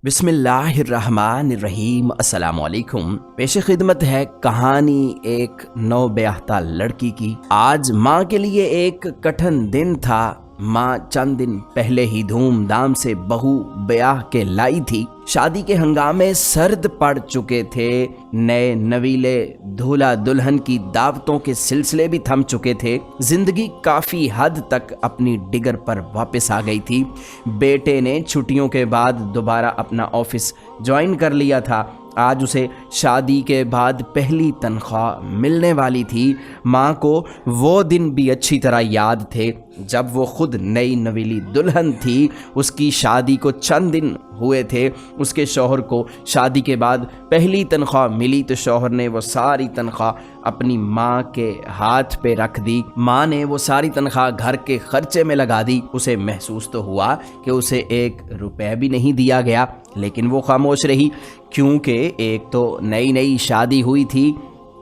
बिस्मिल्लाहिर्रहमानिर्रहीम। अस्सलाम वालेकुम। पेश खिदमत है कहानी एक नौब्याहता लड़की की। आज माँ के लिए एक कठिन दिन था। माँ चंद दिन पहले ही धूमधाम से बहू ब्याह के लाई थी। शादी के हंगामे सर्द पड़ चुके थे। नए नवीले दूल्हा दुल्हन की दावतों के सिलसिले भी थम चुके थे। जिंदगी काफी हद तक अपनी डिगर पर वापस आ गई थी। बेटे ने छुट्टियों के बाद दोबारा अपना ऑफिस ज्वाइन कर लिया था। आज उसे शादी के बाद पहली तनख्वाह मिलने वाली थी। माँ को वो दिन भी अच्छी तरह याद थे जब वो खुद नई नवीली दुल्हन थी। उसकी शादी को चंद दिन हुए थे। उसके शौहर को शादी के बाद पहली तनख्वाह मिली तो शौहर ने वो सारी तनख्वाह अपनी माँ के हाथ पे रख दी। माँ ने वो सारी तनख्वाह घर के खर्चे में लगा दी। उसे महसूस तो हुआ कि उसे 1 रुपया भी नहीं दिया गया, लेकिन वो खामोश रही क्योंकि एक तो नई नई शादी हुई थी।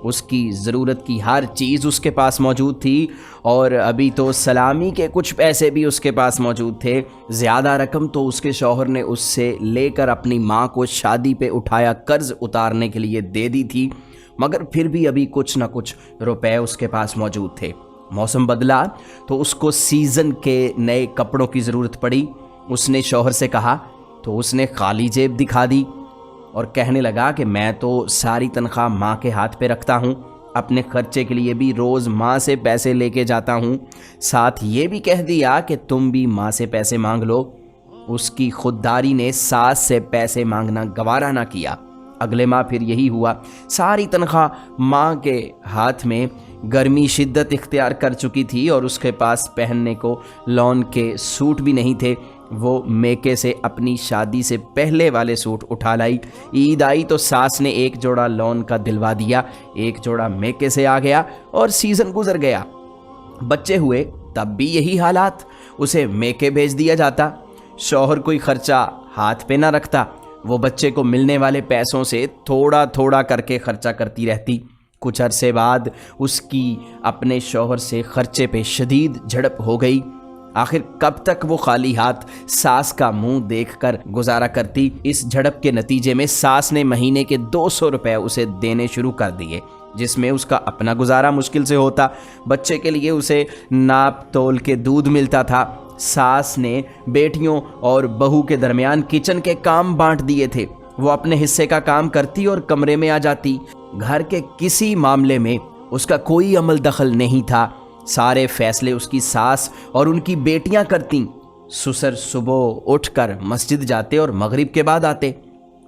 उसकी ज़रूरत की हर चीज़ उसके पास मौजूद थी और अभी तो सलामी के कुछ पैसे भी उसके पास मौजूद थे। ज़्यादा रकम तो उसके शौहर ने उससे लेकर अपनी माँ को शादी पे उठाया कर्ज उतारने के लिए दे दी थी, मगर फिर भी अभी कुछ ना कुछ रुपए उसके पास मौजूद थे। मौसम बदला तो उसको सीज़न के नए कपड़ों की ज़रूरत पड़ी। उसने शौहर से कहा तो उसने खाली जेब दिखा दी और कहने लगा कि मैं तो सारी तनख्वाह माँ के हाथ पे रखता हूँ, अपने खर्चे के लिए भी रोज़ माँ से पैसे लेके जाता हूँ। साथ ये भी कह दिया कि तुम भी माँ से पैसे मांग लो। उसकी खुददारी ने सास से पैसे मांगना गवारा ना किया। अगले माह फिर यही हुआ। सारी तनख्वाह माँ के हाथ में। गर्मी शिद्दत इख्तियार कर चुकी थी और उसके पास पहनने को लॉन के सूट भी नहीं थे। वो मेके से अपनी शादी से पहले वाले सूट उठा लाई। ईद आई तो सास ने एक जोड़ा लॉन का दिलवा दिया, एक जोड़ा मेके से आ गया और सीज़न गुजर गया। बच्चे हुए तब भी यही हालात। उसे मेके भेज दिया जाता, शौहर कोई खर्चा हाथ पे ना रखता। वो बच्चे को मिलने वाले पैसों से थोड़ा थोड़ा करके खर्चा करती रहती। कुछ अरसे बाद उसकी अपने शौहर से खर्चे पे शदीद झड़प हो गई। आखिर कब तक वो खाली हाथ सास का मुंह देखकर गुजारा करती। इस झड़प के नतीजे में सास ने महीने के 200 रुपए उसे देने शुरू कर दिए, जिसमें उसका अपना गुजारा मुश्किल से होता। बच्चे के लिए उसे नाप तोल के दूध मिलता था। सास ने बेटियों और बहू के दरमियान किचन के काम बांट दिए थे। वो अपने हिस्से का काम करती और कमरे में आ जाती। घर के किसी मामले में उसका कोई अमल दखल नहीं था। सारे फैसले उसकी सास और उनकी बेटियां करती। ससुर सुबह उठकर मस्जिद जाते और मगरिब के बाद आते।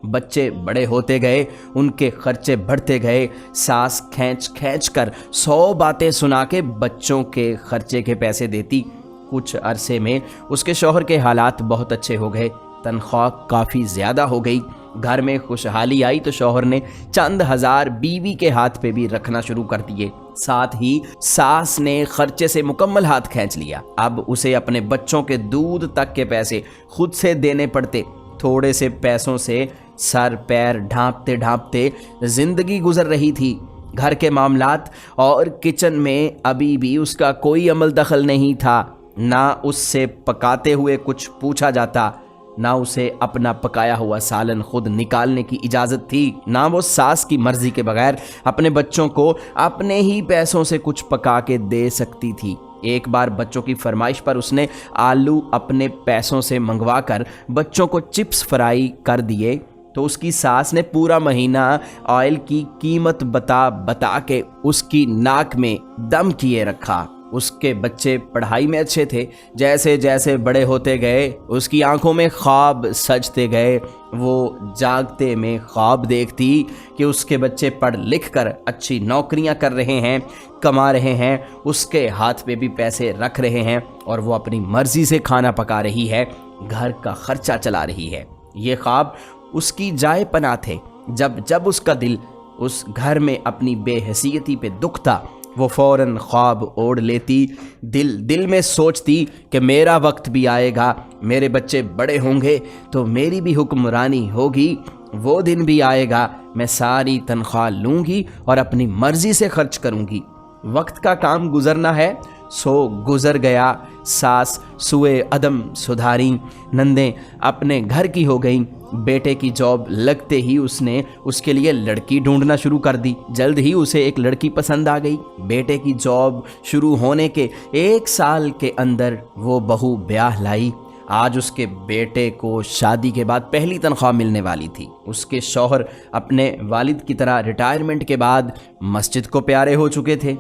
बच्चे बड़े होते गए, उनके खर्चे बढ़ते गए। सास खींच खींच कर 100 बातें सुना के बच्चों के खर्चे के पैसे देती। कुछ अरसे में उसके शौहर के हालात बहुत अच्छे हो गए। तनख्वाह काफ़ी ज़्यादा हो गई। घर में खुशहाली आई तो शौहर ने चंद हजार बीवी के हाथ पे भी रखना शुरू कर दिए। साथ ही सास ने खर्चे से मुकम्मल हाथ खींच लिया। अब उसे अपने बच्चों के दूध तक के पैसे खुद से देने पड़ते। थोड़े से पैसों से सर पैर ढांपते ढांपते जिंदगी गुजर रही थी। घर के मामलात और किचन में अभी भी उसका कोई अमल दखल नहीं था। ना उससे पकाते हुए कुछ पूछा जाता, ना उसे अपना पकाया हुआ सालन खुद निकालने की इजाज़त थी, ना वो सास की मर्जी के बगैर अपने बच्चों को अपने ही पैसों से कुछ पका के दे सकती थी। एक बार बच्चों की फरमाइश पर उसने आलू अपने पैसों से मंगवा कर बच्चों को चिप्स फ्राई कर दिए तो उसकी सास ने पूरा महीना ऑयल की कीमत बता बता के उसकी नाक में दम किए रखा। उसके बच्चे पढ़ाई में अच्छे थे। जैसे जैसे बड़े होते गए उसकी आंखों में ख्वाब सजते गए। वो जागते में ख्वाब देखती कि उसके बच्चे पढ़ लिख कर अच्छी नौकरियां कर रहे हैं, कमा रहे हैं, उसके हाथ पे भी पैसे रख रहे हैं और वो अपनी मर्जी से खाना पका रही है, घर का खर्चा चला रही है। ये ख्वाब उसकी जाए पनाह थे। जब जब उसका दिल उस घर में अपनी बेहैसियती पे दुखता, वो फ़ौरन ख्वाब ओढ़ लेती। दिल में सोचती कि मेरा वक्त भी आएगा, मेरे बच्चे बड़े होंगे तो मेरी भी हुक्मरानी होगी। वो दिन भी आएगा, मैं सारी तनख्वाह लूँगी और अपनी मर्ज़ी से खर्च करूँगी। वक्त का काम गुजरना है सो गुजर गया, सास सुए अदम सुधारी, नंदें अपने घर की हो गईं। बेटे की जॉब लगते ही उसने उसके लिए लड़की ढूंढना शुरू कर दी। जल्द ही उसे एक लड़की पसंद आ गई। बेटे की जॉब शुरू होने के 1 साल के अंदर वो बहू ब्याह लाई। आज उसके बेटे को शादी के बाद पहली तनख्वाह मिलने वाली थी। उसके शौहर अपने वालिद की तरह रिटायरमेंट के बाद मस्जिद को प्यारे हो चुके थे।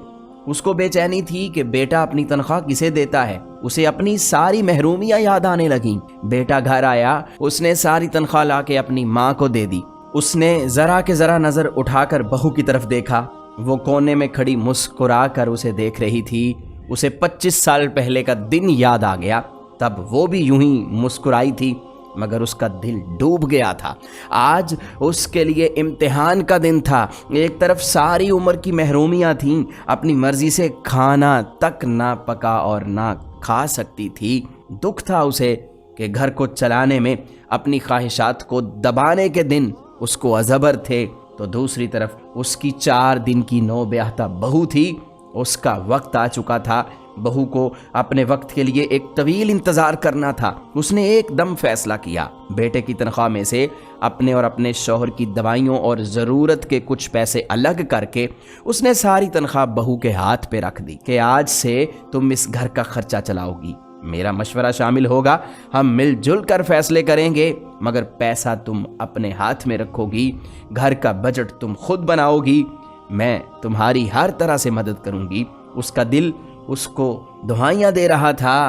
उसको बेचैनी थी कि बेटा अपनी तनख्वाह किसे देता है। उसे अपनी सारी महरूमियां याद आने लगीं। बेटा घर आया, उसने सारी तनख्वाह लाके अपनी माँ को दे दी। उसने जरा के जरा नजर उठाकर बहू की तरफ देखा। वो कोने में खड़ी मुस्कुरा कर उसे देख रही थी। उसे 25 साल पहले का दिन याद आ गया। तब वो भी यूं ही मुस्कुराई थी, मगर उसका दिल डूब गया था। आज उसके लिए इम्तिहान का दिन था। एक तरफ सारी उम्र की महरूमियाँ थीं, अपनी मर्जी से खाना तक ना पका और ना खा सकती थी। दुख था उसे कि घर को चलाने में अपनी ख्वाहिशात को दबाने के दिन उसको अजबर थे, तो दूसरी तरफ उसकी 4 दिन की नौब्याहता बहू थी। उसका वक्त आ चुका था। बहू को अपने वक्त के लिए एक तवील इंतज़ार करना था। उसने एकदम फैसला किया। बेटे की तनख्वाह में से अपने और अपने शौहर की दवाइयों और ज़रूरत के कुछ पैसे अलग करके उसने सारी तनख्वाह बहू के हाथ पे रख दी कि आज से तुम इस घर का खर्चा चलाओगी। मेरा मशवरा शामिल होगा, हम मिलजुल कर फैसले करेंगे, मगर पैसा तुम अपने हाथ में रखोगी। घर का बजट तुम खुद बनाओगी। मैं तुम्हारी हर तरह से मदद करूंगी। उसका दिल उसको दुआएं दे रहा था।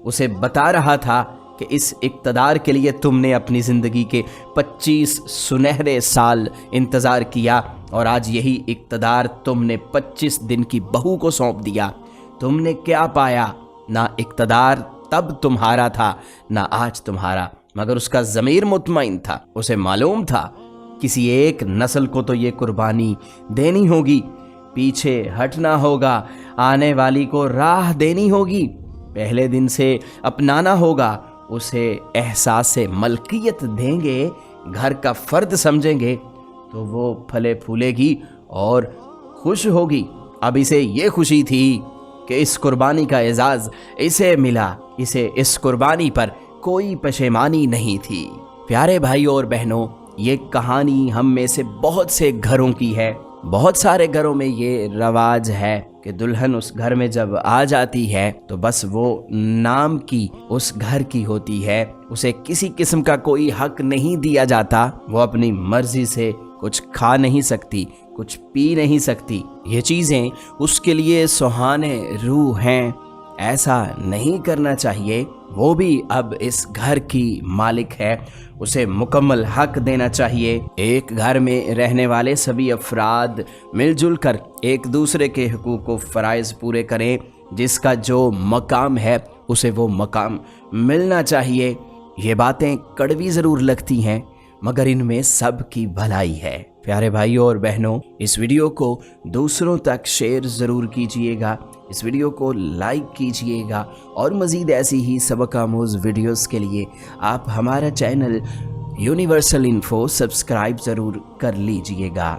उसे बता रहा था कि इस इक़्तिदार के लिए तुमने अपनी ज़िंदगी के 25 सुनहरे साल इंतज़ार किया और आज यही इक़्तिदार तुमने 25 दिन की बहू को सौंप दिया। तुमने क्या पाया? ना इक़्तिदार तब तुम्हारा था, ना आज तुम्हारा, मगर उसका ज़मीर मुतमईन था। उसे मालूम था किसी एक नस्ल को तो ये कुर्बानी देनी होगी, पीछे हटना होगा, आने वाली को राह देनी होगी, पहले दिन से अपनाना होगा, उसे एहसास से मलकियत देंगे, घर का फ़र्द समझेंगे तो वो फले फूलेगी और खुश होगी। अब इसे ये खुशी थी कि इस कुर्बानी का एजाज़ इसे मिला। इसे इस कुर्बानी पर कोई पशेमानी नहीं थी। प्यारे भाइयों और बहनों, ये कहानी हम में से बहुत से घरों की है। बहुत सारे घरों में ये रवाज है कि दुल्हन उस घर में जब आ जाती है तो बस वो नाम की उस घर की होती है। उसे किसी किस्म का कोई हक नहीं दिया जाता। वो अपनी मर्जी से कुछ खा नहीं सकती, कुछ पी नहीं सकती। ये चीज़ें उसके लिए सुहाने रूह हैं। ऐसा नहीं करना चाहिए। वो भी अब इस घर की मालिक है, उसे मुकम्मल हक देना चाहिए। एक घर में रहने वाले सभी अफराद मिलजुल कर एक दूसरे के हुकूक व फ़राइज़ पूरे करें। जिसका जो मकाम है उसे वो मकाम मिलना चाहिए। ये बातें कड़वी ज़रूर लगती हैं, मगर इनमें सब की भलाई है। प्यारे भाइयों और बहनों, इस वीडियो को दूसरों तक शेयर ज़रूर कीजिएगा, इस वीडियो को लाइक कीजिएगा और मज़ीद ऐसी ही सबक आमूज़ वीडियोस के लिए आप हमारा चैनल यूनिवर्सल इन्फो सब्सक्राइब ज़रूर कर लीजिएगा।